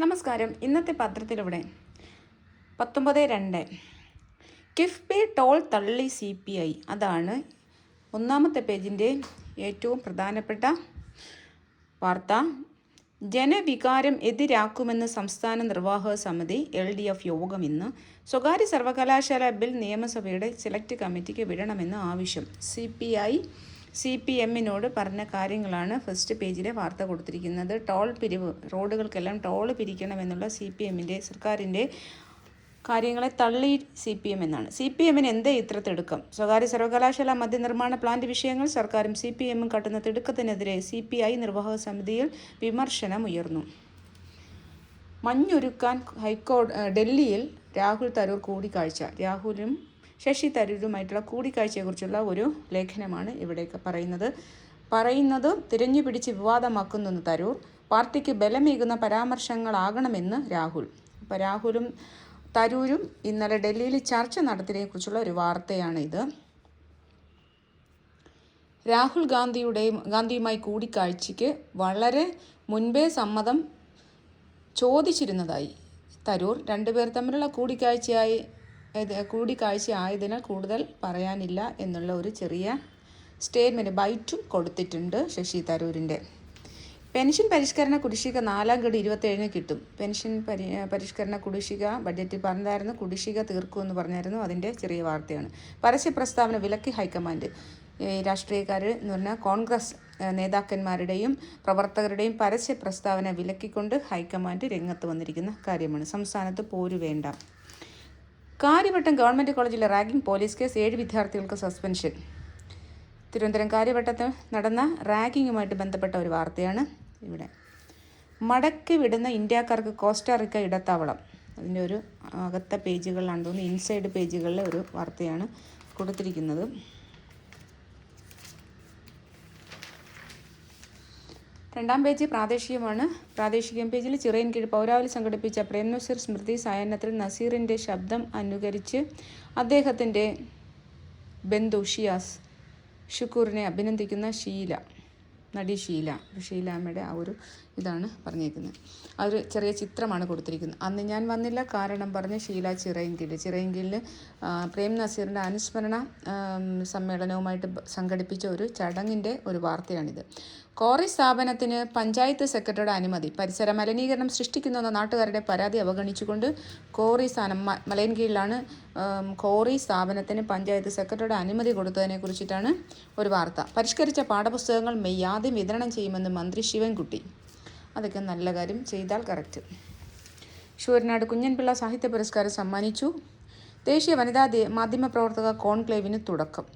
നമസ്കാരം. ഇന്നത്തെ പത്രത്തിലൂടെ 19/2 കിഫ്ബി ടോൾ തള്ളി CPI. അതാണ് ഒന്നാമത്തെ പേജിൻ്റെ ഏറ്റവും പ്രധാനപ്പെട്ട വാർത്ത. ജനവികാരം എതിരാക്കുമെന്ന് സംസ്ഥാന നിർവാഹക സമിതി LDF യോഗം ഇന്ന്. സ്വകാര്യ സർവകലാശാല ബിൽ നിയമസഭയുടെ സെലക്ട് കമ്മിറ്റിക്ക് വിടണമെന്ന് ആവശ്യം. CPMനോട് പറഞ്ഞ കാര്യങ്ങളാണ് ഫസ്റ്റ് പേജിലെ വാർത്ത കൊടുത്തിരിക്കുന്നത്. ടോൾ പിരിവ്, റോഡുകൾക്കെല്ലാം ടോൾ പിരിക്കണമെന്നുള്ള CPMൻ്റെ സർക്കാരിൻ്റെ കാര്യങ്ങളെ തള്ളി CPM എന്നാണ്. CPMന് എന്തേ ഇത്ര തിടുക്കം? സ്വകാര്യ സർവകലാശാല മദ്യനിർമ്മാണ പ്ലാന്റ് വിഷയങ്ങൾ സർക്കാരും CPMും കാട്ടുന്ന തിടുക്കത്തിനെതിരെ CPI നിർവാഹക സമിതിയിൽ വിമർശനം ഉയർന്നു. മഞ്ഞൊരുക്കാൻ ഡൽഹിയിൽ രാഹുൽ തരൂർ കൂടിക്കാഴ്ച. രാഹുലും ശശി തരൂരുമായിട്ടുള്ള കൂടിക്കാഴ്ചയെക്കുറിച്ചുള്ള ഒരു ലേഖനമാണ് ഇവിടെയൊക്കെ പറയുന്നത് തിരഞ്ഞു പിടിച്ച് വിവാദമാക്കുന്നു തരൂർ. പാർട്ടിക്ക് ബലമേകുന്ന പരാമർശങ്ങളാകണമെന്ന് രാഹുൽ. അപ്പോൾ രാഹുലും തരൂരും ഇന്നലെ ഡൽഹിയിൽ ചർച്ച നടത്തിയതിനെക്കുറിച്ചുള്ള ഒരു വാർത്തയാണ് ഇത്. രാഹുൽ ഗാന്ധിയുമായി കൂടിക്കാഴ്ചയ്ക്ക് വളരെ മുൻപേ സമ്മതം ചോദിച്ചിരുന്നതായി തരൂർ. രണ്ടുപേർ തമ്മിലുള്ള കൂടിക്കാഴ്ച ആയതിനാൽ കൂടുതൽ പറയാനില്ല എന്നുള്ള ഒരു ചെറിയ സ്റ്റേറ്റ്മെൻറ്റ് ബൈറ്റും കൊടുത്തിട്ടുണ്ട് ശശി തരൂരിൻ്റെ. പെൻഷൻ പരിഷ്കരണ കുടിശ്ശിക 4ാം ഗഡു 27-ന് കിട്ടും. പെൻഷൻ പരിഷ്കരണ കുടിശ്ശിക ബഡ്ജറ്റിൽ പറഞ്ഞായിരുന്നു, കുടിശ്ശിക തീർക്കുമെന്ന് പറഞ്ഞായിരുന്നു. അതിൻ്റെ ചെറിയ വാർത്തയാണ്. പരസ്യ പ്രസ്താവന വിലക്കി ഹൈക്കമാൻഡ്. രാഷ്ട്രീയക്കാർ എന്ന് പറഞ്ഞാൽ കോൺഗ്രസ് നേതാക്കന്മാരുടെയും പ്രവർത്തകരുടെയും പരസ്യ പ്രസ്താവന വിലക്കിക്കൊണ്ട് ഹൈക്കമാൻഡ് രംഗത്ത് വന്നിരിക്കുന്ന കാര്യമാണ്. സംസ്ഥാനത്ത് പോരു വേണ്ട. കാര്യവട്ടം ഗവൺമെൻറ് കോളേജിലെ റാഗിംഗ് പോലീസ് കേസ്, 7 വിദ്യാർത്ഥികൾക്ക് സസ്പെൻഷൻ. തിരുവനന്തപുരം കാര്യവട്ടത്ത് നടന്ന റാഗിങ്ങുമായിട്ട് ബന്ധപ്പെട്ട ഒരു വാർത്തയാണ് ഇവിടെ. മടക്കി വിടുന്ന ഇന്ത്യക്കാർക്ക് കോസ്റ്റാറിക്ക ഇടത്താവളം. അതിൻ്റെ ഒരു അകത്ത പേജുകളിലാണ് തോന്നുന്നു, ഇൻസൈഡ് പേജുകളിലെ ഒരു വാർത്തയാണ് കൊടുത്തിരിക്കുന്നത്. രണ്ടാം പേജ് പ്രാദേശികമാണ്. പ്രാദേശികം പേജിൽ ചിറയൻകീഴ് പൗരാവലി സംഘടിപ്പിച്ച പ്രേംനസീർ സ്മൃതി സായാഹ്നത്തിൽ നസീറിൻ്റെ ശബ്ദം അനുകരിച്ച് അദ്ദേഹത്തിൻ്റെ ബന്ധു ഷിയാസ് ഷുക്കൂറിനെ അഭിനന്ദിക്കുന്ന നടി ഷീലാമ്മയുടെ ആ ഒരു ഇതാണ് പറഞ്ഞേക്കുന്നത്. ആ ഒരു ചെറിയ ചിത്രമാണ് കൊടുത്തിരിക്കുന്നത്. അന്ന് ഞാൻ വന്നില്ല കാരണം പറഞ്ഞ് ഷീല ചിറയൻകീഴിൽ പ്രേം നസീറിൻ്റെ അനുസ്മരണ സമ്മേളനവുമായിട്ട് സംഘടിപ്പിച്ച ഒരു ചടങ്ങിൻ്റെ ഒരു വാർത്തയാണിത്. ക്വാറി സ്ഥാപനത്തിന് പഞ്ചായത്ത് സെക്രട്ടറിയുടെ അനുമതി. പരിസര മലിനീകരണം സൃഷ്ടിക്കുന്നുവെന്ന നാട്ടുകാരുടെ പരാതി അവഗണിച്ചുകൊണ്ട് ക്വാറി സ്ഥാനം മലയൻകീഴിലാണ് ക്വാറി സ്ഥാപനത്തിന് പഞ്ചായത്ത് സെക്രട്ടറിയുടെ അനുമതി കൊടുത്തതിനെ കുറിച്ചിട്ടാണ് ഒരു വാർത്ത. പരിഷ്കരിച്ച പാഠപുസ്തകങ്ങൾ മെയ് ആദ്യം വിതരണം ചെയ്യുമെന്ന് മന്ത്രി ശിവൻകുട്ടി. അതൊക്കെ നല്ല കാര്യം, ചെയ്താൽ കറക്റ്റ്. ശൂരനാട് കുഞ്ഞൻപിള്ള സാഹിത്യ പുരസ്കാരം സമ്മാനിച്ചു. ദേശീയ വനിതാ മാധ്യമപ്രവർത്തക കോൺക്ലേവിന് തുടക്കം.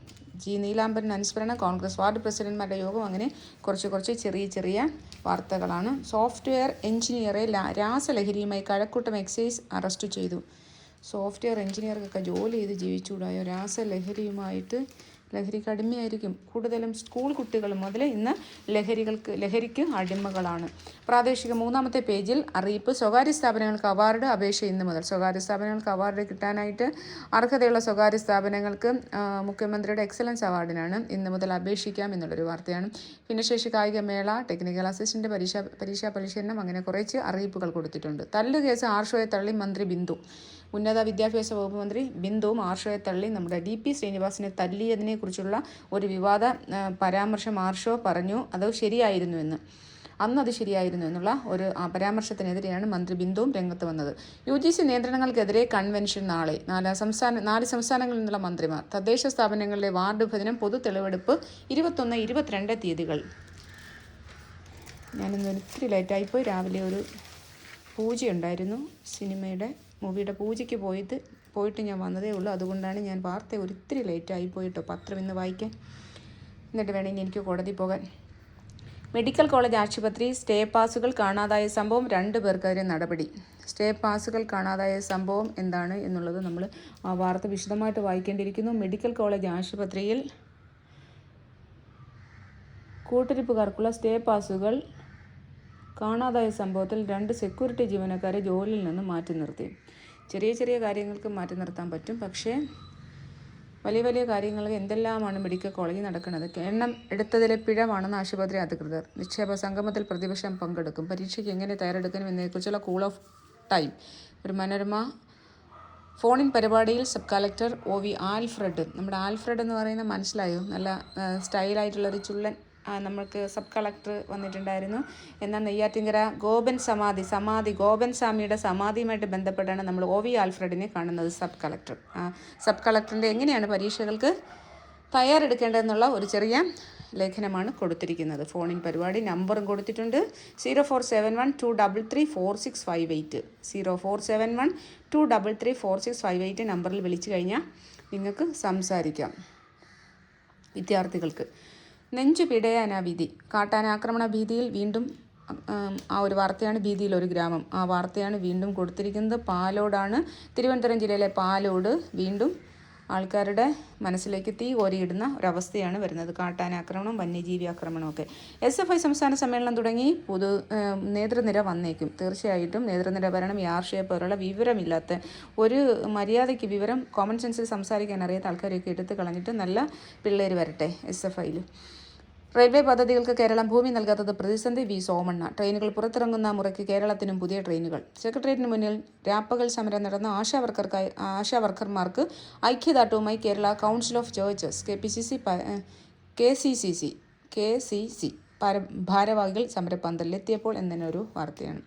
നീലാംബരൻ അനുസ്മരണം, കോൺഗ്രസ് വാർഡ് പ്രസിഡന്റ്മാരുടെ യോഗം, അങ്ങനെ കുറച്ച് ചെറിയ വാർത്തകളാണ്. സോഫ്റ്റ്വെയർ എഞ്ചിനീയറെ രാസലഹരിയുമായി കഴക്കൂട്ടം എക്സൈസ് അറസ്റ്റ് ചെയ്തു. സോഫ്റ്റ്വെയർ എഞ്ചിനീയർക്കൊക്കെ ജോലി ചെയ്ത് ജീവിച്ചുകൂടായോ? രാസലഹരിയുമായിട്ട്, ലഹരിക്ക് അടിമയായിരിക്കും കൂടുതലും സ്കൂൾ കുട്ടികൾ മുതൽ ഇന്ന് ലഹരിക്ക് അടിമകളാണ്. പ്രാദേശിക 3ാമത്തെ പേജിൽ അറിയിപ്പ്. സ്വകാര്യ സ്ഥാപനങ്ങൾക്ക് അവാർഡ് അപേക്ഷ ഇന്ന് മുതൽ. സ്വകാര്യ സ്ഥാപനങ്ങൾക്ക് അവാർഡ് കിട്ടാനായിട്ട് അർഹതയുള്ള സ്വകാര്യ സ്ഥാപനങ്ങൾക്ക് മുഖ്യമന്ത്രിയുടെ എക്സലൻസ് അവാർഡിനാണ് ഇന്ന് മുതൽ അപേക്ഷിക്കാം എന്നുള്ളൊരു വാർത്തയാണ്. ഭിന്നശേഷി കായിക മേള, ടെക്നിക്കൽ അസിസ്റ്റൻ്റ് പരീക്ഷാ പരിശീലനം, അങ്ങനെ കുറച്ച് അറിയിപ്പുകൾ കൊടുത്തിട്ടുണ്ട്. തല്ലുകേസ് ആർഷോയെ തള്ളി മന്ത്രി ബിന്ദു. ഉന്നത വിദ്യാഭ്യാസ വകുപ്പ് മന്ത്രി ബിന്ദുവും ആർഷോയെ തള്ളി നമ്മുടെ DP ശ്രീനിവാസിനെ തല്ലിയതിനെ കുറിച്ചുള്ള ഒരു വിവാദ പരാമർശം ആർഷോ പറഞ്ഞു. അത് ശരിയായിരുന്നു എന്നുള്ള ഒരു പരാമർശത്തിനെതിരെയാണ് മന്ത്രി ബിന്ദുവും രംഗത്ത് വന്നത്. UGC നിയന്ത്രണങ്ങൾക്കെതിരെ കൺവെൻഷൻ നാളെ. 4 സംസ്ഥാനങ്ങളിൽ നിന്നുള്ള മന്ത്രിമാർ. തദ്ദേശ സ്ഥാപനങ്ങളിലെ വാർഡ് വിഭജനം, പൊതു തെളിവെടുപ്പ് 21, 22 തീയതികൾ. ഞാനിന്ന് ഒത്തിരി ലേറ്റായിപ്പോയി. രാവിലെ ഒരു പൂജയുണ്ടായിരുന്നു, മൂവിയുടെ പൂജയ്ക്ക് പോയിട്ട് ഞാൻ വന്നതേ ഉള്ളൂ. അതുകൊണ്ടാണ് ഞാൻ വാർത്ത ഒരിത്തിരി ലേറ്റായിപ്പോയിട്ടോ, പത്രം ഇന്ന് വായിക്കാൻ. എന്നിട്ട് വേണമെങ്കിൽ എനിക്ക് കോടതി പോകാൻ. മെഡിക്കൽ കോളേജ് ആശുപത്രി സ്റ്റേ പാസുകൾ കാണാതായ സംഭവം, 2 പേർക്കെതിരെ നടപടി. സ്റ്റേ പാസുകൾ കാണാതായ സംഭവം എന്താണ് എന്നുള്ളത് നമ്മൾ ആ വാർത്ത വിശദമായിട്ട് വായിക്കേണ്ടിയിരിക്കുന്നു. മെഡിക്കൽ കോളേജ് ആശുപത്രിയിൽ കൂട്ടിരിപ്പുകാർക്കുള്ള സ്റ്റേ പാസുകൾ കാണാതായ സംഭവത്തിൽ 2 സെക്യൂരിറ്റി ജീവനക്കാരെ ജോലിയിൽ നിന്ന് മാറ്റി നിർത്തി. ചെറിയ കാര്യങ്ങൾക്ക് മാറ്റി നിർത്താൻ പറ്റും, പക്ഷേ വലിയ വലിയ കാര്യങ്ങൾ എന്തെല്ലാമാണ് മെഡിക്കൽ കോളേജിൽ നടക്കുന്നത്. എണ്ണം എടുത്തതിലെ പിഴവാണെന്ന് ആശുപത്രി അധികൃതർ. നിക്ഷേപ സംഗമത്തിൽ പ്രതിപക്ഷം പങ്കെടുക്കും. പരീക്ഷയ്ക്ക് എങ്ങനെ തയ്യാറെടുക്കണം എന്നതിനെക്കുറിച്ചുള്ള കൂൾ ഓഫ് ടൈം. ഒരു മനോരമ ഫോണിൻ പരിപാടിയിൽ സബ് കളക്ടർ OV ആൽഫ്രഡ്. നമ്മുടെ ആൽഫ്രഡ് എന്ന് പറയുന്നത് മനസ്സിലായോ? നല്ല സ്റ്റൈലായിട്ടുള്ളൊരു ചുള്ളൻ നമ്മൾക്ക് സബ് കളക്ടർ വന്നിട്ടുണ്ടായിരുന്നു. എന്നാൽ നെയ്യാറ്റിൻകര ഗോപൻ ഗോപൻ സ്വാമിയുടെ സമാധിയുമായിട്ട് ബന്ധപ്പെട്ടാണ് നമ്മൾ OV ആൽഫ്രഡിനെ കാണുന്നത്. സബ് കളക്ടറിൻ്റെ എങ്ങനെയാണ് പരീക്ഷകൾക്ക് തയ്യാറെടുക്കേണ്ടതെന്നുള്ള ഒരു ചെറിയ ലേഖനമാണ് കൊടുത്തിരിക്കുന്നത്. ഫോണിൻ പരിപാടി നമ്പറും കൊടുത്തിട്ടുണ്ട്. 0471233465 0471233465 നമ്പറിൽ വിളിച്ചു കഴിഞ്ഞാൽ നിങ്ങൾക്ക് സംസാരിക്കാം. വിദ്യാർത്ഥികൾക്ക് നെഞ്ചു പിടയാനാ വിധി. കാട്ടാനാക്രമണ ഭീതിയിൽ വീണ്ടും ആ ഒരു വാർത്തയാണ്. ഭീതിയിൽ ഒരു ഗ്രാമം. ആ വാർത്തയാണ് വീണ്ടും കൊടുത്തിരിക്കുന്നത്. പാലോടാണ്. തിരുവനന്തപുരം ജില്ലയിലെ പാലോട് വീണ്ടും ആൾക്കാരുടെ മനസ്സിലേക്ക് തീ കോരിയിടുന്ന ഒരവസ്ഥയാണ് വരുന്നത്. കാട്ടാനാക്രമണം, വന്യജീവി ആക്രമണമൊക്കെ. SFI സംസ്ഥാന സമ്മേളനം തുടങ്ങി നേതൃനിര വന്നേക്കും. തീർച്ചയായിട്ടും നേതൃനിര ഭരണം യാർഷയെ പോലുള്ള വിവരമില്ലാത്ത ഒരു മര്യാദയ്ക്ക് കോമൺ സെൻസിൽ സംസാരിക്കാൻ അറിയാത്ത ആൾക്കാരെയൊക്കെ എടുത്ത് കളഞ്ഞിട്ട് നല്ല പിള്ളേർ വരട്ടെ SFIയിൽ. റെയിൽവേ പദ്ധതികൾക്ക് കേരളം ഭൂമി നൽകാത്തത് പ്രതിസന്ധി. V സോമണ്ണ. ട്രെയിനുകൾ പുറത്തിറങ്ങുന്ന മുറയ്ക്ക് കേരളത്തിനും പുതിയ ട്രെയിനുകൾ. സെക്രട്ടേറിയറ്റിന് മുന്നിൽ രാപ്പകൽ സമരം നടന്ന ആശാവർക്കർമാർക്ക് ഐക്യദാർഢ്യവുമായി Kerala council of churches KCC ഭാരവാഹികൾ സമരപന്തലിലെത്തിയപ്പോൾ എന്നൊരു വാർത്തയാണ്.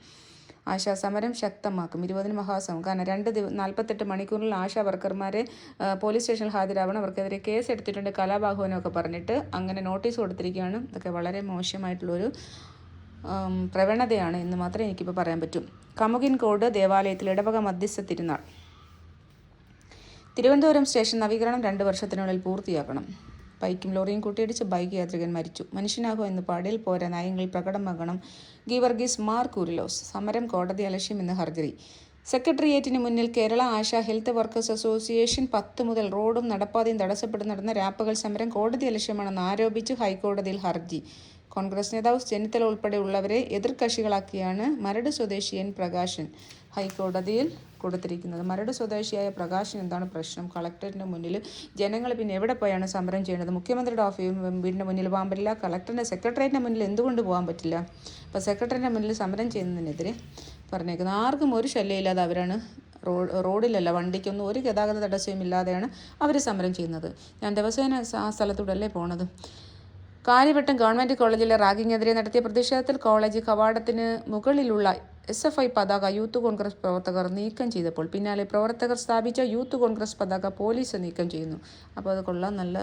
ആശാ സമരം ശക്തമാക്കും. 20 മഹാസമരം. കാരണം 48 മണിക്കൂറിൽ ആശാ വർക്കർമാരെ പോലീസ് സ്റ്റേഷനിൽ ഹാജരാവണം. അവർക്കെതിരെ കേസ് എടുത്തിട്ടുണ്ട്, കലാപാഹ്വാനമൊക്കെ പറഞ്ഞിട്ട് അങ്ങനെ നോട്ടീസ് കൊടുത്തിരിക്കുകയാണ്. ഇതൊക്കെ വളരെ മോശമായിട്ടുള്ളൊരു പ്രവണതയാണ് എന്ന് മാത്രമേ എനിക്കിപ്പോൾ പറയാൻ പറ്റും. കമുകിൻകോട് ദേവാലയത്തിൽ ഇടവക മധ്യസ്ഥ തിരുനാൾ. തിരുവനന്തപുരം സ്റ്റേഷൻ നവീകരണം 2 വർഷത്തിനുള്ളിൽ പൂർത്തിയാക്കണം. ബൈക്കും ലോറിയും കൂട്ടിയിടിച്ച് ബൈക്ക് യാത്രികൻ മരിച്ചു. മനുഷ്യനാകോ എന്ന് പാടിൽ പോരാ, നയങ്ങളിൽ പ്രകടമാകണം. ഗീവർഗീസ് മാർ കൂരിലോസ്. സമരം കോടതി അലക്ഷ്യം എന്ന് ഹർജി. സെക്രട്ടേറിയറ്റിന് മുന്നിൽ Kerala ASHA health workers association 10 മുതൽ റോഡും നടപ്പാതയും തടസ്സപ്പെട്ട് നടന്ന രാപ്പകൽ സമരം കോടതി അലക്ഷ്യമാണെന്ന് ആരോപിച്ച് ഹൈക്കോടതിയിൽ ഹർജി. കോൺഗ്രസ് നേതാവ് ചെന്നിത്തല ഉൾപ്പെടെയുള്ളവരെ എതിർകക്ഷികളാക്കിയാണ് മരട് സ്വദേശി N പ്രകാശൻ ഹൈക്കോടതിയിൽ കൊടുത്തിരിക്കുന്നത്. മരട് സ്വദേശിയായ പ്രകാശൻ എന്താണ് പ്രശ്നം? കളക്ടറിൻ്റെ മുന്നിൽ ജനങ്ങൾ പിന്നെ എവിടെ പോയാണ് സമരം ചെയ്യുന്നത്? മുഖ്യമന്ത്രിയുടെ വീടിൻ്റെ മുന്നിൽ പോകാൻ പറ്റില്ല. സെക്രട്ടേറിയറ്റിൻ്റെ മുന്നിൽ എന്തുകൊണ്ട് പോകാൻ പറ്റില്ല? അപ്പോൾ സെക്രട്ടറിൻ്റെ മുന്നിൽ സമരം ചെയ്യുന്നതിനെതിരെ പറഞ്ഞേക്കുന്നത്. ആർക്കും ഒരു ശല്യമില്ലാതെ അവരാണ് റോഡിലല്ല, വണ്ടിക്കൊന്നും ഒരു ഗതാഗത തടസ്സവും ഇല്ലാതെയാണ് അവർ സമരം ചെയ്യുന്നത്. ഞാൻ ദിവസേന ആ സ്ഥലത്തൂടെയല്ലേ പോണത്. കാര്യവട്ടം ഗവൺമെൻറ് കോളേജിലെ റാഗിങ്ങിനെതിരെ നടത്തിയ പ്രതിഷേധത്തിൽ കോളേജ് കവാടത്തിന് മുകളിലുള്ള SFI പതാക യൂത്ത് കോൺഗ്രസ് പ്രവർത്തകർ നീക്കം ചെയ്തപ്പോൾ പിന്നാലെ പ്രവർത്തകർ സ്ഥാപിച്ച യൂത്ത് കോൺഗ്രസ് പതാക പോലീസ് നീക്കം ചെയ്യുന്നു. അപ്പോൾ അത് കൊള്ളാൻ നല്ല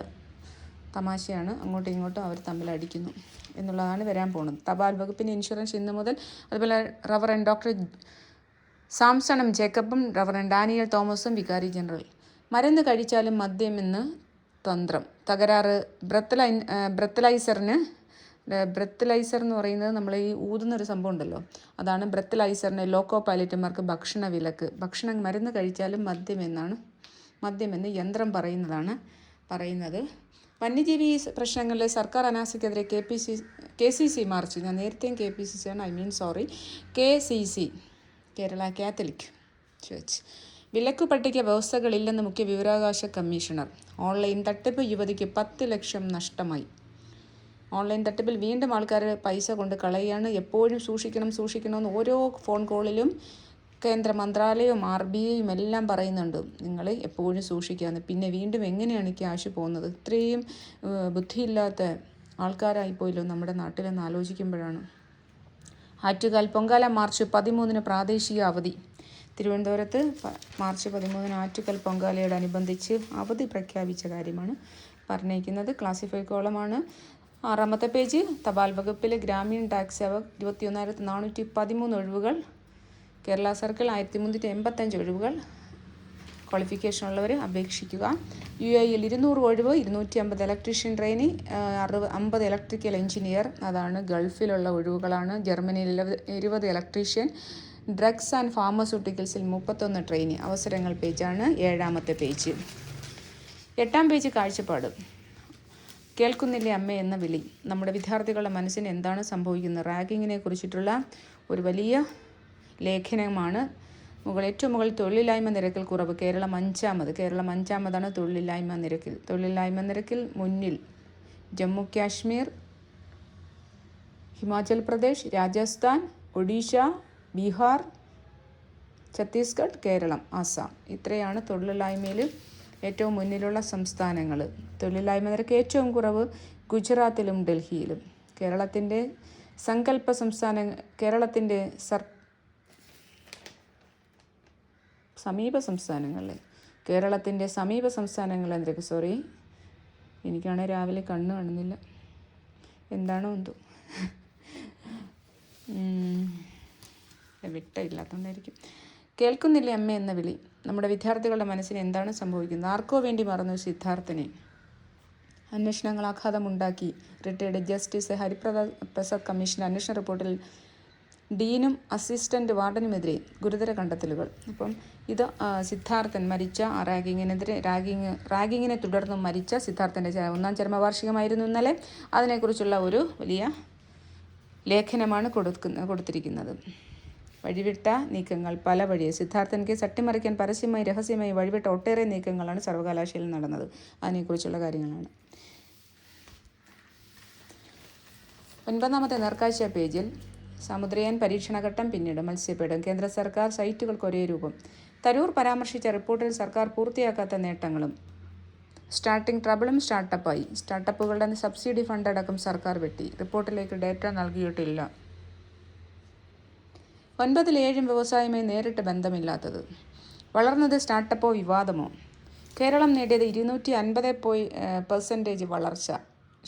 തമാശയാണ്. അങ്ങോട്ടും ഇങ്ങോട്ടും അവർ തമ്മിൽ അടിക്കുന്നു എന്നുള്ളതാണ് വരാൻ പോകുന്നത്. തപാൽ വകുപ്പിൻ്റെ ഇൻഷുറൻസ് ഇന്ന് മുതൽ. അതുപോലെ റവറൻ ഡോക്ടർ സാംസണും ജേക്കബും റവറൻ ഡാനിയൽ തോമസും വികാരി ജനറൽ. മരുന്ന് കഴിച്ചാലും മദ്യം എന്ന് തന്ത്രം. തകരാറ് ബ്രെത്തലൈസർ എന്ന് പറയുന്നത് നമ്മൾ ഈ ഊതുന്നൊരു സംഭവം ഉണ്ടല്ലോ, അതാണ് ബ്രെത്തലൈസറിന്. ലോക്കോ പൈലറ്റുമാർക്ക് ഭക്ഷണ വിലക്ക്. മരുന്ന് കഴിച്ചാലും മദ്യമെന്ന് യന്ത്രം പറയുന്നത്. വന്യജീവി പ്രശ്നങ്ങളിലെ സർക്കാർ അനാസ്ഥയ്ക്കെതിരെ KCC മാർച്ച്. ഞാൻ നേരത്തെയും KPCC ആണ്, KCC കേരള കാത്തലിക് ചർച്ച്. വിലക്കു പട്ടിക വ്യവസ്ഥകളില്ലെന്ന് മുഖ്യ വിവരാവകാശ കമ്മീഷണർ. ഓൺലൈൻ തട്ടിപ്പ് യുവതിക്ക് 10 ലക്ഷം നഷ്ടമായി. ഓൺലൈൻ തട്ടിപ്പിൽ വീണ്ടും ആൾക്കാർ പൈസ കൊണ്ട് കളയുകയാണ്. എപ്പോഴും സൂക്ഷിക്കണമെന്ന് ഓരോ ഫോൺ കോളിലും കേന്ദ്ര മന്ത്രാലയവും RBIയും എല്ലാം പറയുന്നുണ്ട്, നിങ്ങൾ എപ്പോഴും സൂക്ഷിക്കാമെന്ന്. പിന്നെ വീണ്ടും എങ്ങനെയാണ് ക്യാഷ് പോകുന്നത്? ഇത്രയും ബുദ്ധിയില്ലാത്ത ആൾക്കാരായിപ്പോയല്ലോ നമ്മുടെ നാട്ടിലെന്ന് ആലോചിക്കുമ്പോഴാണ്. ആറ്റുകാൽ പൊങ്കാല മാർച്ച് 13 പ്രാദേശിക അവധി. തിരുവനന്തപുരത്ത് മാർച്ച് 13 ആറ്റുകാൽ പൊങ്കാലയോടനുബന്ധിച്ച് അവധി പ്രഖ്യാപിച്ച കാര്യമാണ് പറഞ്ഞിരിക്കുന്നത്. ക്ലാസിഫൈ കോളമാണ്. 6ാമത്തെ പേജ്. തപാൽ വകുപ്പിലെ ഗ്രാമീൺ ടാക്സ് 21,413 ഒഴിവുകൾ. കേരള സർക്കിൾ 1385 ഒഴിവുകൾ. ക്വാളിഫിക്കേഷൻ ഉള്ളവർ അപേക്ഷിക്കുക. UAEയിൽ 200 ഒഴിവ്, 250 ഇലക്ട്രീഷ്യൻ ട്രെയിനി, 50 ഇലക്ട്രിക്കൽ എഞ്ചിനീയർ, അതാണ് ഗൾഫിലുള്ള ഒഴിവുകളാണ്. ജർമ്മനിയിൽ 20 ഇലക്ട്രീഷ്യൻ. ഡ്രഗ്സ് ആൻഡ് ഫാർമസ്യൂട്ടിക്കൽസിൽ 31 ട്രെയിനി. അവസരങ്ങൾ പേജാണ് 7ാമത്തെ പേജ്. 8ാം പേജ് കാഴ്ചപ്പാട്. കേൾക്കുന്നില്ലേ അമ്മ എന്ന വിളി. നമ്മുടെ വിദ്യാർത്ഥികളുടെ മനസ്സിന് എന്താണ് സംഭവിക്കുന്നത്? റാഗിങ്ങിനെ കുറിച്ചിട്ടുള്ള ഒരു വലിയ ലേഖനമാണ് ഏറ്റവും മുകളിൽ തൊഴിലില്ലായ്മ നിരക്കിൽ കുറവ്. കേരളം അഞ്ചാമതാണ് തൊഴിലില്ലായ്മ നിരക്കിൽ. തൊഴിലില്ലായ്മ നിരക്കിൽ മുന്നിൽ ജമ്മു കാശ്മീർ, ഹിമാചൽ പ്രദേശ്, രാജസ്ഥാൻ, ഒഡീഷ, ബീഹാർ, ഛത്തീസ്ഗഡ്, കേരളം, ആസാം. ഇത്രയാണ് തൊഴിലില്ലായ്മയിൽ ഏറ്റവും മുന്നിലുള്ള സംസ്ഥാനങ്ങൾ. തൊഴിലില്ലായ്മ നിരക്ക് ഏറ്റവും കുറവ് ഗുജറാത്തിലും ഡൽഹിയിലും. കേരളത്തിൻ്റെ സമീപ സംസ്ഥാനങ്ങളിൽ നിരക്ക് എനിക്കാണെങ്കിൽ രാവിലെ കണ്ണ് കാണുന്നില്ല, എന്താണോ എന്തോ വിട്ടയില്ലാത്തതുകൊണ്ടായിരിക്കും. കേൾക്കുന്നില്ലേ അമ്മ എന്ന വിളി. നമ്മുടെ വിദ്യാർത്ഥികളുടെ മനസ്സിന് എന്താണ് സംഭവിക്കുന്നത്? ആർക്കോ വേണ്ടി മറന്നു സിദ്ധാർത്ഥനെ. അന്വേഷണങ്ങൾ ആഘാതമുണ്ടാക്കി. റിട്ടയർഡ് ജസ്റ്റിസ് ഹരിപ്രസാദ് കമ്മീഷൻ അന്വേഷണ റിപ്പോർട്ടിൽ ഡീനും അസിസ്റ്റന്റ് വാർഡനുമെതിരെ ഗുരുതര കണ്ടെത്തലുകൾ. അപ്പം ഇത് സിദ്ധാർത്ഥൻ മരിച്ച റാഗിങ്ങിനെ തുടർന്ന് മരിച്ച സിദ്ധാർത്ഥൻ്റെ 1-ാം ചരമവാർഷികമായിരുന്നു ഇന്നലെ. അതിനെക്കുറിച്ചുള്ള ഒരു വലിയ ലേഖനമാണ് കൊടുത്തിരിക്കുന്നത്. വഴിവിട്ട നീക്കങ്ങൾ പല വഴിയെ. സിദ്ധാർത്ഥൻ കേസ് അട്ടിമറിക്കാൻ പരസ്യമായി രഹസ്യമായി വഴിവിട്ട ഒട്ടേറെ നീക്കങ്ങളാണ് സർവകലാശാലയിൽ നടന്നത്. അതിനെക്കുറിച്ചുള്ള കാര്യങ്ങളാണ്. 9-ാമത്തെ നേർക്കാഴ്ച പേജിൽ സമുദ്രയാൻ പരീക്ഷണഘട്ടം പിന്നീട് മത്സ്യപീഠം. കേന്ദ്ര സർക്കാർ സൈറ്റുകൾക്ക് ഒരേ രൂപം. തരൂർ പരാമർശിച്ച റിപ്പോർട്ടിൽ സർക്കാർ പൂർത്തിയാക്കാത്ത നേട്ടങ്ങളും. സ്റ്റാർട്ടിംഗ് ട്രബിളും സ്റ്റാർട്ടപ്പായി. സ്റ്റാർട്ടപ്പുകളുടെ സബ്സിഡി ഫണ്ട് അടക്കം സർക്കാർ വെട്ടി. റിപ്പോർട്ടിലേക്ക് ഡേറ്റ നൽകിയിട്ടില്ല. 9-ൽ വ്യവസായവുമായി നേരിട്ട് ബന്ധമില്ലാത്തത്. വളർന്നത് സ്റ്റാർട്ടപ്പോ വിവാദമോ? കേരളം നേടിയത് 250% വളർച്ച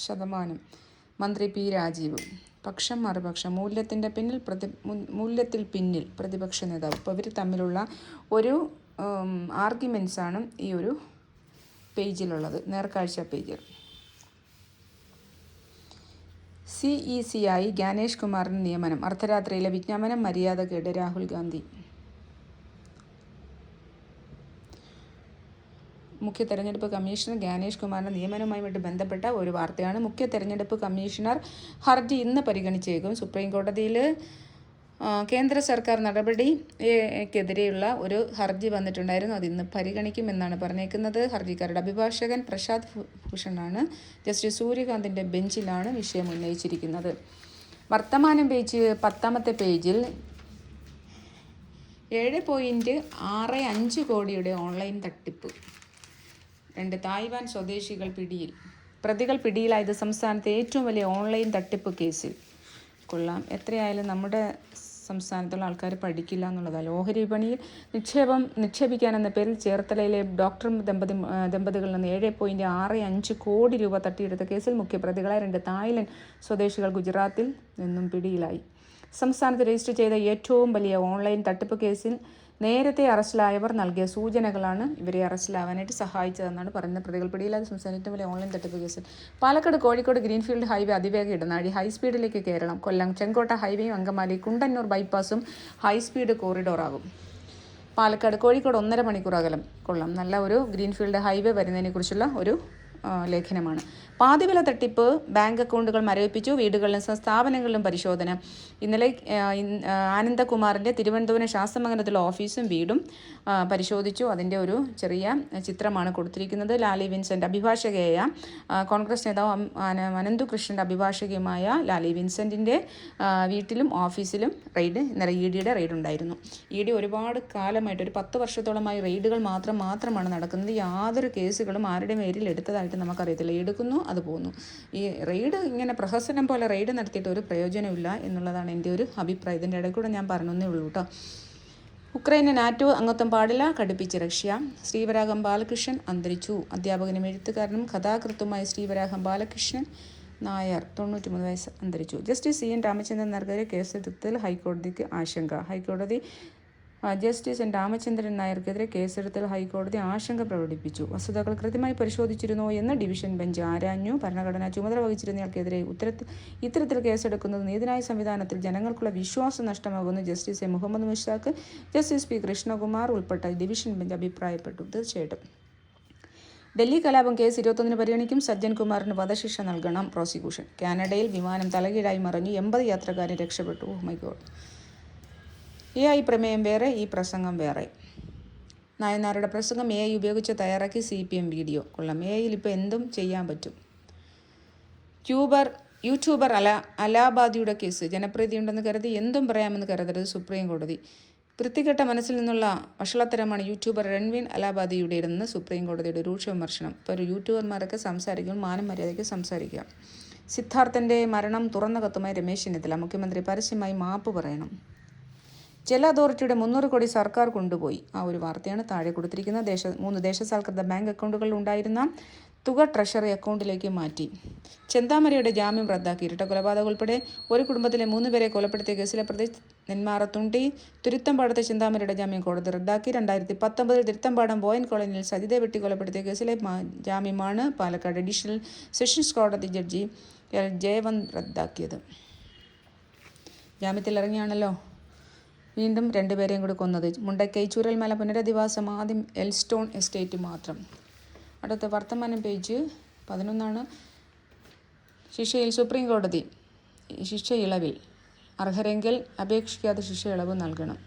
ശതമാനം. മന്ത്രി പി രാജീവ്. പക്ഷം മറുപക്ഷം. മൂല്യത്തിൽ പിന്നിൽ പ്രതിപക്ഷ നേതാവ്. അപ്പോൾ ഇവർ തമ്മിലുള്ള ഒരു ആർഗ്യുമെൻസാണ് ഈ ഒരു പേജിലുള്ളത്, നേർക്കാഴ്ച പേജിൽ. CEC-ആയി ജ്ഞാനേഷ് കുമാറിന് നിയമനം. അർദ്ധരാത്രിയിലെ വിജ്ഞാപനം മര്യാദകേട്. രാഹുൽ ഗാന്ധി. മുഖ്യ തെരഞ്ഞെടുപ്പ് കമ്മീഷണർ ജ്ഞാനേഷ് കുമാറിൻ്റെ നിയമനവുമായി ബന്ധപ്പെട്ട ഒരു വാർത്തയാണ്. മുഖ്യ തെരഞ്ഞെടുപ്പ് കമ്മീഷണർ ഹർജി ഇന്ന് പരിഗണിച്ചേക്കും. സുപ്രീം കോടതിയിൽ കേന്ദ്ര സർക്കാർ നടപടിക്കെതിരെയുള്ള ഒരു ഹർജി വന്നിട്ടുണ്ടായിരുന്നു. അത് ഇന്ന് പരിഗണിക്കുമെന്നാണ് പറഞ്ഞേക്കുന്നത്. ഹർജിക്കാരുടെ അഭിഭാഷകൻ പ്രശാന്ത് ഭൂഷണാണ്. ജസ്റ്റിസ് സൂര്യകാന്തിൻ്റെ ബെഞ്ചിലാണ് വിഷയം ഉന്നയിച്ചിരിക്കുന്നത്. വർത്തമാനം പേജ് 10-ാമത്തെ പേജിൽ 7.65 കോടിയുടെ ഓൺലൈൻ തട്ടിപ്പ്. 2 തായ്വാൻ സ്വദേശികൾ പിടിയിൽ. പ്രതികൾ പിടിയിലായത് സംസ്ഥാനത്തെ ഏറ്റവും വലിയ ഓൺലൈൻ തട്ടിപ്പ് കേസിൽ. കൊള്ളാം. എത്രയായാലും നമ്മുടെ സംസ്ഥാനത്തുള്ള ആൾക്കാർ പഠിക്കില്ല എന്നുള്ളതാണ്. ഓഹരി വിപണിയിൽ നിക്ഷേപിക്കാനെന്ന പേരിൽ ചേർത്തലയിലെ ഡോക്ടർ ദമ്പതികളിൽ നിന്ന് 7.65 കോടി രൂപ തട്ടിയെടുത്ത കേസിൽ മുഖ്യപ്രതികളായ 2 തായ്ലൻഡ് സ്വദേശികൾ ഗുജറാത്തിൽ നിന്നും പിടിയിലായി. സംസ്ഥാനത്ത് രജിസ്റ്റർ ചെയ്ത ഏറ്റവും വലിയ ഓൺലൈൻ തട്ടിപ്പ് കേസിൽ നേരത്തെ അറസ്റ്റിലായവർ നൽകിയ സൂചനകളാണ് ഇവരെ അറസ്റ്റിലാവാനായിട്ട് സഹായിച്ചതെന്നാണ് പറയുന്നത്. പ്രതികൾ പിടിയിലായ സംസ്ഥാനത്ത് ഏറ്റവും വലിയ ഓൺലൈൻ തട്ടിപ്പ് കേസിൽ. പാലക്കാട് കോഴിക്കോട് ഗ്രീൻഫീൽഡ് ഹൈവേ അതിവേഗ ഇടനാഴി. ഹൈസ്പീഡിലേക്ക് കേരളം. കൊല്ലം ചെങ്കോട്ട ഹൈവേയും അങ്കമാലി കുണ്ടന്നൂർ ബൈപ്പാസും ഹൈസ്പീഡ് കോറിഡോറാകും. പാലക്കാട് കോഴിക്കോട് 1.5 മണിക്കൂർ അകലം. കൊള്ളാം. നല്ല ഒരു ഗ്രീൻഫീൽഡ് ഹൈവേ വരുന്നതിനെക്കുറിച്ചുള്ള ഒരു ലേഖനമാണ്. പാതിവില തട്ടിപ്പ്. ബാങ്ക് അക്കൗണ്ടുകൾ മരവിപ്പിച്ചു. വീടുകളിലും സ്ഥാപനങ്ങളിലും പരിശോധന. ഇന്നലെ ആനന്ദകുമാറിൻ്റെ തിരുവനന്തപുരം ശാസ്ത്രമംഗലത്തിലെ ഓഫീസും വീടും പരിശോധിച്ചു. അതിൻ്റെ ഒരു ചെറിയ ചിത്രമാണ് കൊടുത്തിരിക്കുന്നത്. ലാലി വിൻസെൻ്റ് അഭിഭാഷകയായ കോൺഗ്രസ് നേതാവ് അനന്തു കൃഷ്ണൻ്റെ അഭിഭാഷകയുമായ ലാലി വിൻസെൻറ്റിൻ്റെ വീട്ടിലും ഓഫീസിലും ഇന്നലെ EDയുടെ റെയ്ഡ് ഉണ്ടായിരുന്നു. ED ഒരുപാട് കാലമായിട്ട് ഒരു 10 വർഷത്തോളമായി റെയ്ഡുകൾ മാത്രമാണ് നടക്കുന്നത്. യാതൊരു കേസുകളും ആരുടെ പേരിൽ എടുത്തതായിട്ട് നമുക്കറിയത്തില്ല. എടുക്കുന്നു, അത് പോകുന്നു. ഈ റെയ്ഡ് ഇങ്ങനെ പ്രഹസനം പോലെ റെയ്ഡ് നടത്തിയിട്ട് ഒരു പ്രയോജനമില്ല എന്നുള്ളതാണ് എൻ്റെ ഒരു അഭിപ്രായം. ഇതിൻ്റെ ഇടയിൽ കൂടെ ഞാൻ പറഞ്ഞേ ഉള്ളൂ കേട്ടോ. ഉക്രൈന് NATO അംഗത്വം പാടില്ല, കടുപ്പിച്ച് റഷ്യ. ശ്രീവരാഹം ബാലകൃഷ്ണൻ അന്തരിച്ചു. അധ്യാപകനും എഴുത്തുകാരനും കഥാകൃത്തുമായ ശ്രീവരാഹം ബാലകൃഷ്ണൻ നായർ 93 വയസ്സ് അന്തരിച്ചു. ജസ്റ്റിസ് CN രാമചന്ദ്രൻ നായർക്കെതിരെ കേസെടുത്തതിൽ ഹൈക്കോടതിക്ക് ആശങ്ക. ജസ്റ്റിസ് രാമചന്ദ്രൻ നായർക്കെതിരെ കേസെടുത്തൽ ഹൈക്കോടതി ആശങ്ക പ്രകടിപ്പിച്ചു. വസ്തുതകൾ കൃത്യമായി പരിശോധിച്ചിരുന്നോ എന്ന് ഡിവിഷൻ ബെഞ്ച് ആരാഞ്ഞു. ഭരണഘടനാ ചുമതല വഹിച്ചിരുന്നയാൾക്കെതിരെ ഇത്തരത്തിൽ കേസെടുക്കുന്നത് നീതിന്യായ സംവിധാനത്തിൽ ജനങ്ങൾക്കുള്ള വിശ്വാസം നഷ്ടമാകുന്നു. Justice Muhammad Mushtaq, justice P Krishnakumar ഉൾപ്പെട്ട ഡിവിഷൻ ബെഞ്ച് അഭിപ്രായപ്പെട്ടു. തീർച്ചയായിട്ടും ഡൽഹി കലാപം കേസ് 21 പരിഗണിക്കും. സജ്ജൻ കുമാറിന് വധശിക്ഷ നൽകണം പ്രോസിക്യൂഷൻ. കാനഡയിൽ വിമാനം തലകീഴായി മറിഞ്ഞു. 80 യാത്രക്കാരെ രക്ഷപ്പെട്ടു. Oh my God. AI പ്രമേയം വേറെ, ഈ പ്രസംഗം വേറെ. നായനാരുടെ പ്രസംഗം AI ഉപയോഗിച്ച് തയ്യാറാക്കി CPM വീഡിയോ. കൊള്ളാം. AIയിൽ ഇപ്പോൾ എന്തും ചെയ്യാൻ പറ്റും. YouTuber അലാബാദിയുടെ case. ജനപ്രീതിയുണ്ടെന്ന് കരുതി എന്തും പറയാമെന്ന് കരുതരുത് സുപ്രീം കോടതി. വൃത്തികെട്ട മനസ്സിൽ നിന്നുള്ള വഷളത്തരമാണ് യൂട്യൂബർ രൺവീർ അലാബാദിയുടേതെന്ന് സുപ്രീം കോടതിയുടെ രൂക്ഷ വിമർശനം. ഇപ്പോൾ ഒരു യൂട്യൂബർമാരൊക്കെ സംസാരിക്കുമ്പോൾ മാനം മര്യാദയ്ക്ക് സംസാരിക്കുക. സിദ്ധാർത്ഥൻ്റെ മരണം തുറന്ന കത്തുമായി രമേശ് ചെന്നിത്തല. മുഖ്യമന്ത്രി പരസ്യമായി മാപ്പ് പറയണം. ജല അതോറിറ്റിയുടെ 300 കോടി സർക്കാർ കൊണ്ടുപോയി. ആ ഒരു വാർത്തയാണ് താഴെ കൊടുത്തിരിക്കുന്നത്. 3 ദേശസാൽകൃത ബാങ്ക് അക്കൗണ്ടുകളിൽ ഉണ്ടായിരുന്ന തുക ട്രഷറി അക്കൗണ്ടിലേക്ക് മാറ്റി. ചെന്താമരയുടെ ജാമ്യം റദ്ദാക്കി. ഇരട്ട കൊലപാതകം ഉൾപ്പെടെ ഒരു കുടുംബത്തിലെ 3 പേരെ കൊലപ്പെടുത്തിയ കേസിലെ പ്രതി നെന്മാറ തുണ്ടി തുരുത്തമ്പാടത്തെ ചെന്താമരയുടെ ജാമ്യം കോടതി റദ്ദാക്കി. 2019 തിരുത്തമ്പാടം ബോയൻ കോളനിയിൽ സജിതയെ വെട്ടി കൊലപ്പെടുത്തിയ കേസിലെ ജാമ്യമാണ് പാലക്കാട് അഡീഷണൽ സെഷൻസ് കോടതി ജഡ്ജി L. ജയവന്ത് റദ്ദാക്കിയത്. ജാമ്യത്തിലിറങ്ങിയാണല്ലോ വീണ്ടും 2 പേരെയും കൂടി കൊന്നത്. മുണ്ടക്കൈ ചൂരൽമല പുനരധിവാസം ആദ്യം എൽസ്റ്റോൺ എസ്റ്റേറ്റ് മാത്രം. അടുത്ത വർത്തമാനം പേജ് 11. ശിക്ഷയിൽ സുപ്രീം കോടതി ശിക്ഷ ഇളവിൽ അർഹരെങ്കിൽ അപേക്ഷിക്കാതെ ശിക്ഷ ഇളവ് നൽകണം.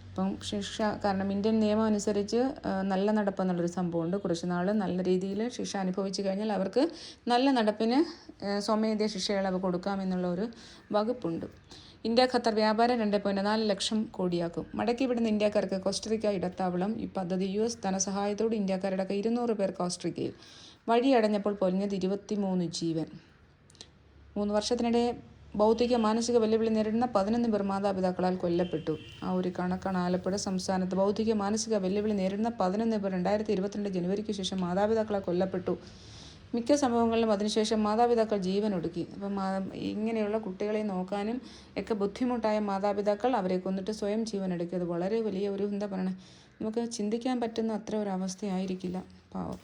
ഇപ്പം ശിക്ഷ കാരണം ഇന്ത്യൻ നിയമം അനുസരിച്ച് നല്ല നടപ്പ് എന്നുള്ളൊരു സംഭവമുണ്ട്. കുറച്ച് നാൾ നല്ല രീതിയിൽ ശിക്ഷ അനുഭവിച്ചു കഴിഞ്ഞാൽ അവർക്ക് നല്ല നടപ്പിന് സ്വമേധയാ ശിക്ഷ ഇളവ് കൊടുക്കാമെന്നുള്ള ഒരു വകുപ്പുണ്ട്. ഇന്ത്യ ഖത്തർ വ്യാപാരം 2.4 ലക്ഷം കോടിയാക്കും. മടക്കിവിടുന്ന ഇന്ത്യക്കാർക്ക് കോസ്റ്ററിക്ക ഇടത്താവളം. ഈ പദ്ധതി US ധനസഹായത്തോടെ ഇന്ത്യക്കാരടക്കം 200 പേർ കോസ്റ്ററിക്കയിൽ. വഴിയടഞ്ഞപ്പോൾ പൊലിഞ്ഞത് 23 ജീവൻ. 3 വർഷത്തിനിടെ ഭൗതിക മാനസിക വെല്ലുവിളി നേരിടുന്ന 11 പേർ മാതാപിതാക്കളാൽ കൊല്ലപ്പെട്ടു. ആ ഒരു കണക്കാണ്. ആലപ്പുഴ സംസ്ഥാനത്ത് ഭൗതിക മാനസിക വെല്ലുവിളി നേരിടുന്ന 11 പേർ 2022 ജനുവരിക്ക് ശേഷം മാതാപിതാക്കളാൽ കൊല്ലപ്പെട്ടു. മിക്ക സംഭവങ്ങളിലും അതിനുശേഷം മാതാപിതാക്കൾ ജീവൻ ഒടുക്കി. അപ്പം ഇങ്ങനെയുള്ള കുട്ടികളെ നോക്കാനും ഒക്കെ ബുദ്ധിമുട്ടായ മാതാപിതാക്കൾ അവരെ കൊന്നിട്ട് സ്വയം ജീവൻ എടുക്കുക. അത് വളരെ വലിയ ഒരു എന്താ പറയണേ, നമുക്ക് ചിന്തിക്കാൻ പറ്റുന്ന അത്ര ഒരു അവസ്ഥയായിരിക്കില്ല. പാവം.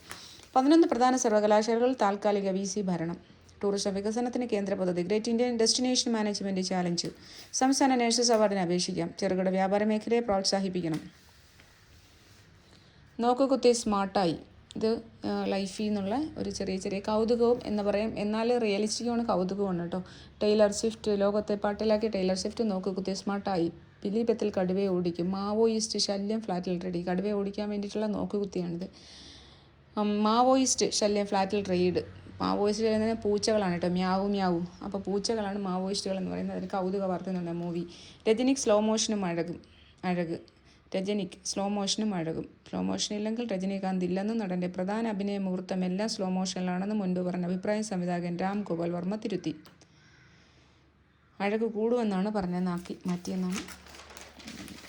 11 പ്രധാന സർവകലാശാലകൾ താൽക്കാലിക VC ഭരണം. ടൂറിസം വികസനത്തിന് കേന്ദ്ര പദ്ധതി. Great Indian destination management challenge. സംസ്ഥാന നഴ്സസ് അവാർഡിന് അപേക്ഷിക്കാം. ചെറുകിട വ്യാപാര മേഖലയെ പ്രോത്സാഹിപ്പിക്കണം. നോക്കുകുത്തി സ്മാർട്ടായി. ഇത് ലൈഫിൽ നിന്നുള്ള ഒരു ചെറിയ കൗതുകവും എന്ന് പറയും. എന്നാൽ റിയലിസ്റ്റിക്കുമാണ്, കൗതുകമാണ് കേട്ടോ. ടൈലർ സ്വിഫ്റ്റ് ലോകത്തെ പാട്ടിലാക്കിയ ടൈലർ സ്വിഫ്റ്റ് നോക്കുകുത്തി സ്മാർട്ടായി. പിലിപത്തിൽ കടുവയെ ഓടിക്കും. മാവോയിസ്റ്റ് ശല്യം ഫ്ലാറ്റിൽ റെഡി. കടുവയെ ഓടിക്കാൻ വേണ്ടിയിട്ടുള്ള നോക്കുകുത്തിയാണിത്. മാവോയിസ്റ്റ് ശല്യം ഫ്ലാറ്റിൽ റെയ്ഡ്. മാവോയിസ്റ്റ് പറയുന്നത് പൂച്ചകളാണ് കേട്ടോ. മ്യാവും. അപ്പോൾ പൂച്ചകളാണ് മാവോയിസ്റ്റുകൾ എന്ന് പറയുന്നത്. അതിന് കൗതുക വാർത്ത എന്നുള്ള മൂവി. രജനിക്ക് സ്ലോ മോഷനും അഴക്. രജനിക്ക് സ്ലോ മോഷനും അഴകും. സ്ലോ മോഷൻ ഇല്ലെങ്കിൽ രജനീകാന്ത് ഇല്ലെന്നും നടൻ്റെ പ്രധാന അഭിനയ മുഹൂർത്തം എല്ലാം സ്ലോ മോഷനിലാണെന്ന് മുൻപ് പറഞ്ഞ അഭിപ്രായം സംവിധായകൻ രാം ഗോപാൽ വർമ്മ തിരുത്തി. അഴക് കൂടുമെന്നാണ് പറഞ്ഞത്, മാറ്റിയെന്നാണ്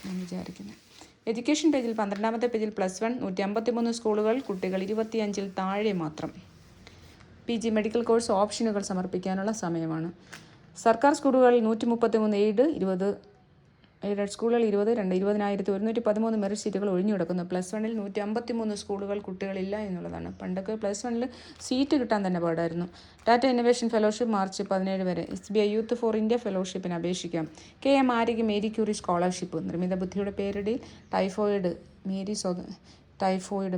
ഞാൻ വിചാരിക്കുന്നത്. എഡ്യൂക്കേഷൻ പേജിൽ 12ാമത്തെ പേജിൽ +1 153 സ്കൂളുകൾ. കുട്ടികൾ 25-ൽ താഴെ മാത്രം. PG മെഡിക്കൽ കോഴ്സ് ഓപ്ഷനുകൾ സമർപ്പിക്കാനുള്ള സമയമാണ്. സർക്കാർ സ്കൂളുകളിൽ 133 എയ്ഡഡ് സ്കൂളുകൾ 20,113 മെറിറ്റ് സീറ്റുകൾ ഒഴിഞ്ഞുകിടക്കുന്നു. +1-ൽ 153 സ്കൂളുകൾ കുട്ടികളില്ല എന്നുള്ളതാണ്. പണ്ടൊക്കെ +1-ൽ സീറ്റ് കിട്ടാൻ തന്നെ പാടായിരുന്നു. ടാറ്റ ഇന്നൊവേഷൻ ഫെലോഷിപ്പ് March 17 വരെ. SBI യൂത്ത് ഫോർ ഇന്ത്യ ഫെലോഷിപ്പിന് അപേക്ഷിക്കാം. KM ആര്യയ്ക്ക് മേരി ക്യൂറി സ്കോളർഷിപ്പ്. നിർമ്മിത ബുദ്ധിയുടെ പേരിടിൽ ടൈഫോയിഡ്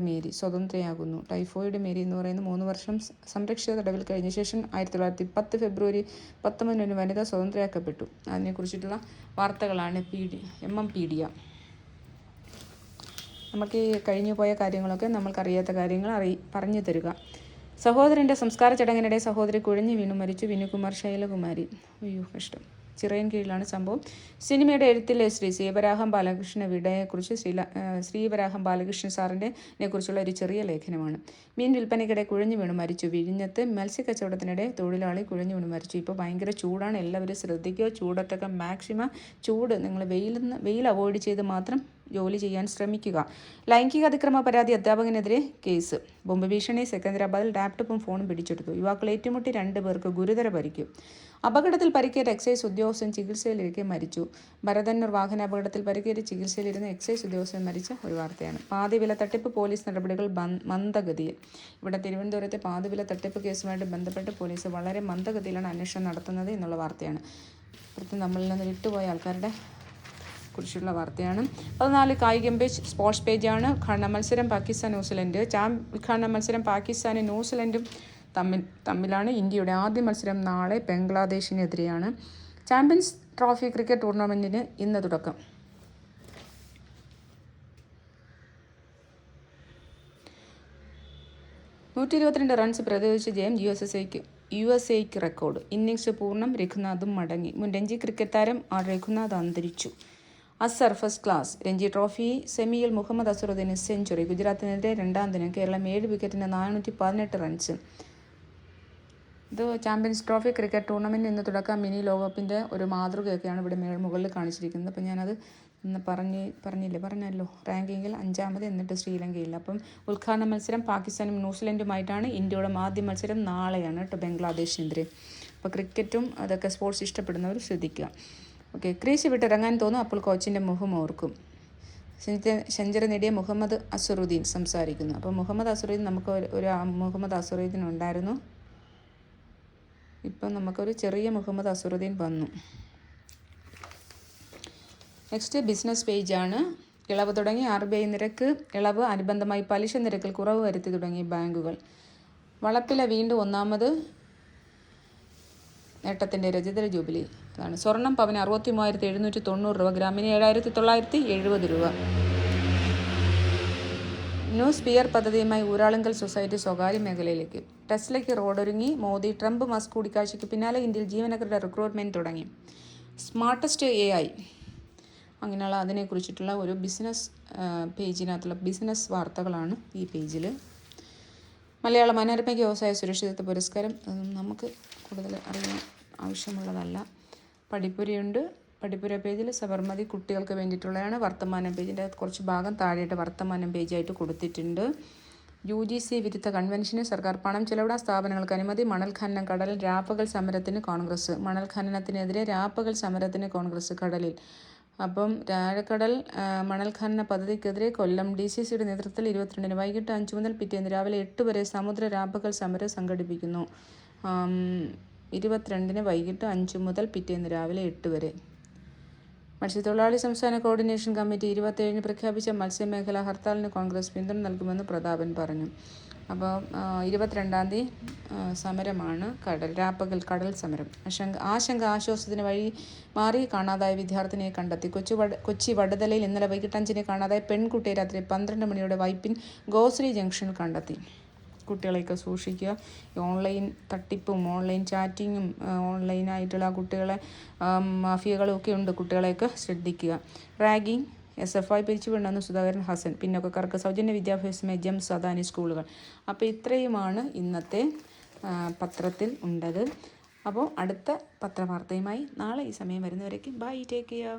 മേരി സ്വതന്ത്രയാകുന്നു. ടൈഫോയിഡ് മേരി എന്ന് പറയുന്ന 3 വർഷം സംരക്ഷിത തടവിൽ കഴിഞ്ഞ ശേഷം 1910 ഫെബ്രുവരി 19 വനിത സ്വതന്ത്രയാക്കപ്പെട്ടു. അതിനെക്കുറിച്ചിട്ടുള്ള വാർത്തകളാണ് MMpedia. നമുക്ക് ഈ കഴിഞ്ഞു പോയ കാര്യങ്ങളൊക്കെ നമ്മൾക്കറിയാത്ത കാര്യങ്ങൾ പറഞ്ഞു തരിക. സഹോദരൻ്റെ സംസ്കാര ചടങ്ങിനിടെ സഹോദരി കുഴഞ്ഞു വീണു മരിച്ചു. വിനുകുമാർ ശൈലകുമാരി. അയ്യോ കഷ്ടം. ചിറയൻ കീഴിലാണ് സംഭവം. സിനിമയുടെ എഴുത്തിലെ ശ്രീവരാഹം ബാലകൃഷ്ണ വിടയെക്കുറിച്ച് ശ്രീവരാഹം ബാലകൃഷ്ണൻ സാറിനെ കുറിച്ചുള്ള ഒരു ചെറിയ ലേഖനമാണ്. മീൻ വിൽപ്പനയ്ക്കിടെ കുഴഞ്ഞു വീണു മരിച്ചു. വിഴിഞ്ഞത്ത് മത്സ്യക്കച്ചവടത്തിനിടെ തൊഴിലാളി കുഴഞ്ഞു വീണു മരിച്ചു. ഇപ്പോൾ ഭയങ്കര ചൂടാണ്, എല്ലാവരും ശ്രദ്ധിക്കുക. ചൂടത്തൊക്കെ മാക്സിമം നിങ്ങൾ വെയിൽ അവോയ്ഡ് ചെയ്ത് മാത്രം ജോലി ചെയ്യാൻ ശ്രമിക്കുക. ലൈംഗിക അതിക്രമ പരാതി അധ്യാപകനെതിരെ കേസ്. ബോംബ് ഭീഷണി. സെക്കന്ദരാബാദിൽ ലാപ്ടോപ്പും ഫോണും പിടിച്ചെടുത്തു. യുവാക്കൾ ഏറ്റുമുട്ടി 2 പേർക്ക് ഗുരുതര പരിക്ക്. അപകടത്തിൽ പരിക്കേറ്റ എക്സൈസ് ഉദ്യോഗസ്ഥൻ ചികിത്സയിലിരിക്കെ മരിച്ചു. ഭരതന്നൂർ വാഹനാപകടത്തിൽ പരിക്കേറ്റ് ചികിത്സയിലിരുന്ന എക്സൈസ് ഉദ്യോഗസ്ഥൻ മരിച്ച ഒരു വാർത്തയാണ്. പാതിവില തട്ടിപ്പ് പോലീസ് നടപടികൾ മന്ദഗതിയിൽ. ഇവിടെ തിരുവനന്തപുരത്തെ പാതിവില തട്ടിപ്പ് കേസുമായിട്ട് ബന്ധപ്പെട്ട് പോലീസ് വളരെ മന്ദഗതിയിലാണ് അന്വേഷണം നടത്തുന്നത് എന്നുള്ള വാർത്തയാണ്. പ്രത്യേകം നമ്മളിൽ നിന്ന് വിട്ടുപോയ ആൾക്കാരുടെ കുറിച്ചുള്ള വാർത്തയാണ്. 14 കായികം പേജ് സ്പോർട്സ് പേജാണ്. ഉദ്ഘാടന മത്സരം പാകിസ്ഥാൻ ന്യൂസിലൻഡ്. ഉദ്ഘാടന മത്സരം പാകിസ്ഥാനും ന്യൂസിലൻഡും തമ്മിലാണ്. ഇന്ത്യയുടെ ആദ്യ മത്സരം നാളെ ബംഗ്ലാദേശിനെതിരെയാണ്. ചാമ്പ്യൻസ് ട്രോഫി ക്രിക്കറ്റ് ടൂർണമെൻറ്റിന് ഇന്ന് തുടക്കം. 122 റൺസ് പ്രതിരോധിച്ച ജയം യു എസ് എക്ക് റെക്കോർഡ്. ഇന്നിംഗ്സ് പൂർണ്ണം, രഘുനാഥും മടങ്ങി. മുൻ രഞ്ജി ക്രിക്കറ്റ് താരം ആർ രഘുനാഥ് അന്തരിച്ചു. അസർ ഫസ്റ്റ് ക്ലാസ്. രഞ്ജി ട്രോഫി സെമിയിൽ മുഹമ്മദ് അസറുദ്ദീന് സെഞ്ചുറി. ഗുജറാത്തിനെതിരെ രണ്ടാം ദിനം കേരളം 7 വിക്കറ്റിന് 418 റൺസ്. ഇത് ചാമ്പ്യൻസ് ട്രോഫി ക്രിക്കറ്റ് ടൂർണമെൻറ്റ് ഇന്ന് തുടക്കം. മിനി ലോകകപ്പിൻ്റെ ഒരു മാതൃകയൊക്കെയാണ് ഇവിടെ മുകളിൽ കാണിച്ചിരിക്കുന്നത്. അപ്പം ഞാനത് ഇന്ന് പറഞ്ഞല്ലോ റാങ്കിങ്ങിൽ 5ാമത്, എന്നിട്ട് ശ്രീലങ്കയിൽ. അപ്പം ഉദ്ഘാടന മത്സരം പാകിസ്ഥാനും ന്യൂസിലൻഡുമായിട്ടാണ്. ഇന്ത്യയുടെ ആദ്യ മത്സരം നാളെയാണ് കേട്ടോ, ബംഗ്ലാദേശിനെതിരെ. അപ്പോൾ ക്രിക്കറ്റും അതൊക്കെ സ്പോർട്സ് ഇഷ്ടപ്പെടുന്നവർ ശ്രദ്ധിക്കുക. ഓക്കെ, ക്രീസ് വിട്ടിറങ്ങാൻ തോന്നും, അപ്പോൾ കോച്ചിൻ്റെ മുഖം ഓർക്കും. സെഞ്ചുറി നേടിയ മുഹമ്മദ് അസറുദ്ദീൻ സംസാരിക്കുന്നു. അപ്പോൾ മുഹമ്മദ് അസറുദ്ദീൻ നമുക്ക് ഒരു മുഹമ്മദ് അസറുദ്ദീൻ ഉണ്ടായിരുന്നു. ഇപ്പം നമുക്കൊരു ചെറിയ മുഹമ്മദ് അസറുദ്ദീൻ വന്നു. നെക്സ്റ്റ് ബിസിനസ് പേജാണ്. ഇളവ് തുടങ്ങി RBI നിരക്ക് ഇളവ്, അനുബന്ധമായി പലിശ നിരക്കിൽ കുറവ് വരുത്തി തുടങ്ങി ബാങ്കുകൾ. വളപ്പില വീണ്ടും 1ാമത് നേട്ടത്തിൻ്റെ രജത ജൂബിലി. അതാണ് സ്വർണം പവന് 63,790 രൂപ, ഗ്രാമിന് 7,970 രൂപ. ന്യൂ സ്പിയർ പദ്ധതിയുമായി ഊരാളുങ്കൽ സൊസൈറ്റി സ്വകാര്യ മേഖലയിലേക്ക്. ടെസ്ലയ്ക്ക് റോഡൊരുങ്ങി. മോദി ട്രംപ് മസ്ക് കൂടിക്കാഴ്ചയ്ക്ക് പിന്നാലെ ഇന്ത്യയിൽ ജീവനക്കാരുടെ റിക്രൂട്ട്മെൻറ്റ് തുടങ്ങി. സ്മാർട്ടസ്റ്റ് AI, അങ്ങനെയുള്ള അതിനെക്കുറിച്ചിട്ടുള്ള ഒരു ബിസിനസ് പേജിനകത്തുള്ള ബിസിനസ് വാർത്തകളാണ് ഈ പേജിൽ. മലയാള മനോരമയ്ക്ക് വ്യവസായ സുരക്ഷിതത്വ പുരസ്കാരം. നമുക്ക് കൂടുതൽ അറിയാൻ ആവശ്യമുള്ളതല്ല. പഠിപ്പുരയുണ്ട്. പഠിപ്പുര പേജിൽ സബർമതി കുട്ടികൾക്ക് വേണ്ടിയിട്ടുള്ളതാണ്. വർത്തമാനം പേജിൻ്റെ കുറച്ച് ഭാഗം താഴെയായിട്ട് വർത്തമാനം പേജായിട്ട് കൊടുത്തിട്ടുണ്ട്. UGC വിരുദ്ധ കൺവെൻഷന് സർക്കാർ പണം ചെലവിടാൻ, സ്ഥാപനങ്ങൾക്ക് അനുമതി. മണൽ ഖനനം കടലിൽ, രാപ്പകൽ സമരത്തിന് കോൺഗ്രസ്. മണൽ ഖനനത്തിനെതിരെ രാപ്പകൽ സമരത്തിന് കോൺഗ്രസ് കടലിൽ. അപ്പം രാഴക്കടൽ മണൽ ഖനന പദ്ധതിക്കെതിരെ കൊല്ലം DCCയുടെ നേതൃത്വത്തിൽ 22-ന് വൈകിട്ട് 5 മുതൽ പിറ്റേന്ന് രാവിലെ 8 വരെ സമുദ്ര രാപ്പകൽ സമരം സംഘടിപ്പിക്കുന്നു. 22-ന് വൈകിട്ട് 5 മുതൽ പിറ്റേന്ന് രാവിലെ 8 വരെ. മത്സ്യത്തൊഴിലാളി സംസ്ഥാന കോർഡിനേഷൻ കമ്മിറ്റി 27-ന് പ്രഖ്യാപിച്ച മത്സ്യമേഖലാ ഹർത്താലിന് കോൺഗ്രസ് പിന്തുണ നൽകുമെന്ന് പ്രതാപൻ പറഞ്ഞു. അപ്പോൾ 22-ാം തീയതി സമരമാണ്, രാപ്പകൽ കടൽ സമരം. ആശങ്ക ആശ്വാസത്തിന് വഴി മാറി. കാണാതായ വിദ്യാർത്ഥിനിയെ കണ്ടെത്തി. കൊച്ചി വടുതലയിൽ ഇന്നലെ വൈകിട്ട് 5-ന് കാണാതായ പെൺകുട്ടിയെ രാത്രി 12 മണിയോടെ വൈപ്പിൻ ഗോശ്രീ ജംഗ്ഷനിൽ കണ്ടെത്തി. കുട്ടികളെയൊക്കെ സൂക്ഷിക്കുക. ഓൺലൈൻ തട്ടിപ്പും ഓൺലൈൻ ചാറ്റിങ്ങും ഓൺലൈനായിട്ടുള്ള കുട്ടികളെ മാഫിയകളും ഒക്കെ ഉണ്ട്. കുട്ടികളെയൊക്കെ ശ്രദ്ധിക്കുക. റാഗിങ് SFI പിരിച്ചുവിടണമെന്ന് സുധാകരൻ ഹസൻ. പിന്നോക്കക്കാർക്ക് സൗജന്യ വിദ്യാഭ്യാസമേ ജെംസ് അദാനി സ്കൂളുകൾ. അപ്പോൾ ഇത്രയുമാണ് ഇന്നത്തെ പത്രത്തിൽ ഉണ്ടത്. അപ്പോൾ അടുത്ത പത്രവാർത്തയുമായി നാളെ ഈ സമയം വരുന്നവരേക്കും ബൈ, ടേക്ക് കെയർ.